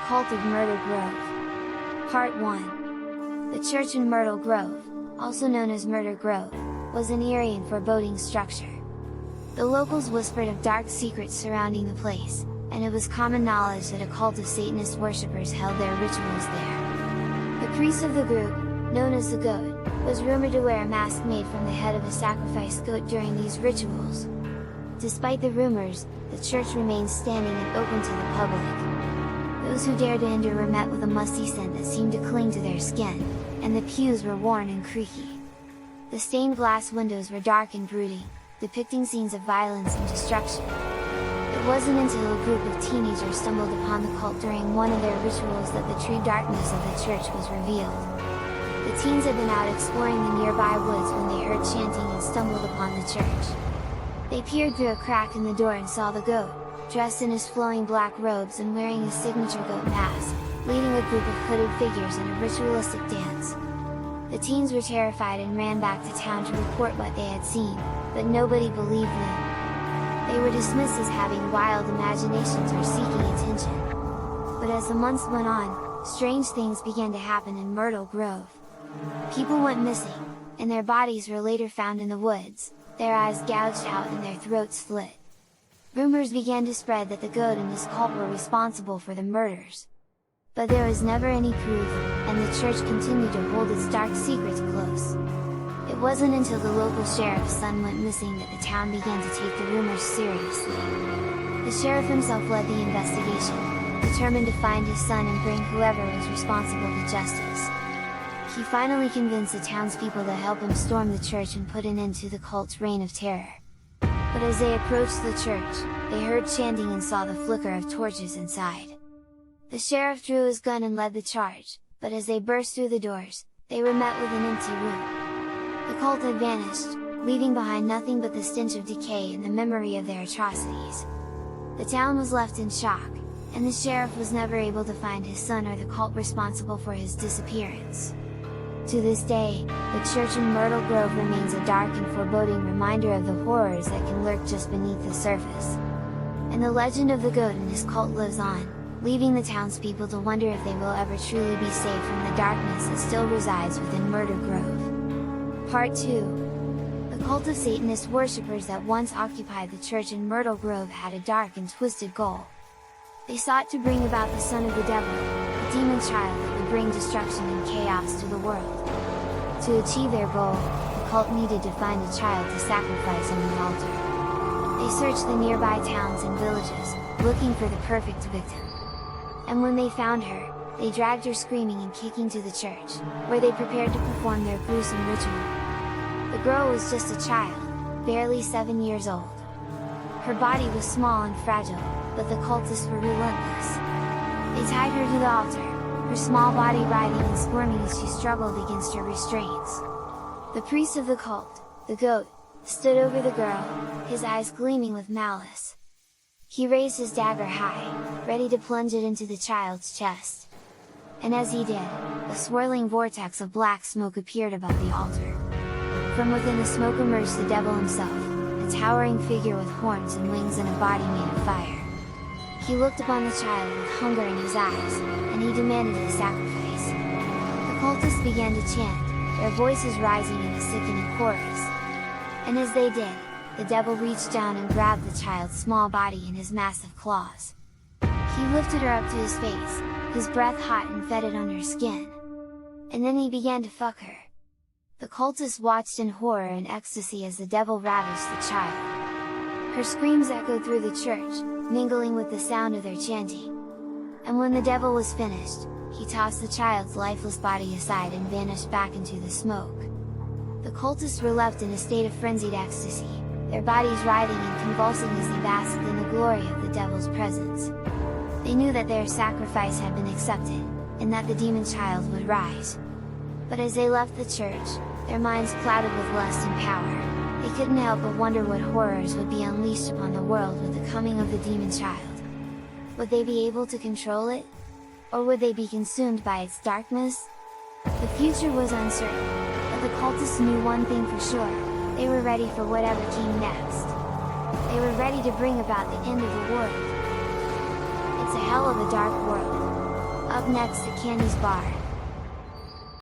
Cult of Myrtle Grove. Part 1. The church in Myrtle Grove, also known as Murder Grove, was an eerie and foreboding structure. The locals whispered of dark secrets surrounding the place, and it was common knowledge that a cult of Satanist worshippers held their rituals there. The priest of the group, known as the Goat, was rumored to wear a mask made from the head of a sacrificed goat during these rituals. Despite the rumors, the church remained standing and open to the public. Those who dared to enter were met with a musty scent that seemed to cling to their skin, and the pews were worn and creaky. The stained glass windows were dark and brooding, depicting scenes of violence and destruction. It wasn't until a group of teenagers stumbled upon the cult during one of their rituals that the true darkness of the church was revealed. The teens had been out exploring the nearby woods when they heard chanting and stumbled upon the church. They peered through a crack in the door and saw the goat, dressed in his flowing black robes and wearing his signature goat mask, leading a group of hooded figures in a ritualistic dance. The teens were terrified and ran back to town to report what they had seen, but nobody believed them. They were dismissed as having wild imaginations or seeking attention. But as the months went on, strange things began to happen in Myrtle Grove. People went missing, and their bodies were later found in the woods, their eyes gouged out and their throats slit. Rumors began to spread that the goat and his cult were responsible for the murders. But there was never any proof, and the church continued to hold its dark secrets close. It wasn't until the local sheriff's son went missing that the town began to take the rumors seriously. The sheriff himself led the investigation, determined to find his son and bring whoever was responsible to justice. He finally convinced the townspeople to help him storm the church and put an end to the cult's reign of terror. But as they approached the church, they heard chanting and saw the flicker of torches inside. The sheriff drew his gun and led the charge, but as they burst through the doors, they were met with an empty room. The cult had vanished, leaving behind nothing but the stench of decay and the memory of their atrocities. The town was left in shock, and the sheriff was never able to find his son or the cult responsible for his disappearance. To this day, the church in Myrtle Grove remains a dark and foreboding reminder of the horrors that can lurk just beneath the surface. And the legend of the goat and his cult lives on, leaving the townspeople to wonder if they will ever truly be saved from the darkness that still resides within Myrtle Grove. Part 2. The cult of Satanist worshippers that once occupied the church in Myrtle Grove had a dark and twisted goal. They sought to bring about the son of the devil, a demon child that would bring destruction and chaos to the world. To achieve their goal, the cult needed to find a child to sacrifice on the altar. They searched the nearby towns and villages, looking for the perfect victim. And when they found her, they dragged her screaming and kicking to the church, where they prepared to perform their gruesome ritual. The girl was just a child, barely 7 years old. Her body was small and fragile, but the cultists were relentless. They tied her to the altar, her small body writhing and squirming as she struggled against her restraints. The priest of the cult, the goat, stood over the girl, his eyes gleaming with malice. He raised his dagger high, ready to plunge it into the child's chest. And as he did, a swirling vortex of black smoke appeared above the altar. From within the smoke emerged the devil himself, a towering figure with horns and wings and a body made of fire. He looked upon the child with hunger in his eyes, and he demanded a sacrifice. The cultists began to chant, their voices rising in a sickening chorus. And as they did, the devil reached down and grabbed the child's small body in his massive claws. He lifted her up to his face, his breath hot and fetid on her skin. And then he began to fuck her. The cultists watched in horror and ecstasy as the devil ravished the child. Her screams echoed through the church, mingling with the sound of their chanting. And when the devil was finished, he tossed the child's lifeless body aside and vanished back into the smoke. The cultists were left in a state of frenzied ecstasy, their bodies writhing and convulsing as they basked in the glory of the devil's presence. They knew that their sacrifice had been accepted, and that the demon child would rise. But as they left the church, their minds clouded with lust and power, they couldn't help but wonder what horrors would be unleashed upon the world with the coming of the demon child. Would they be able to control it? Or would they be consumed by its darkness? The future was uncertain, but the cultists knew one thing for sure: they were ready for whatever came next. They were ready to bring about the end of the world. It's a hell of a dark world. next to Candy's bar.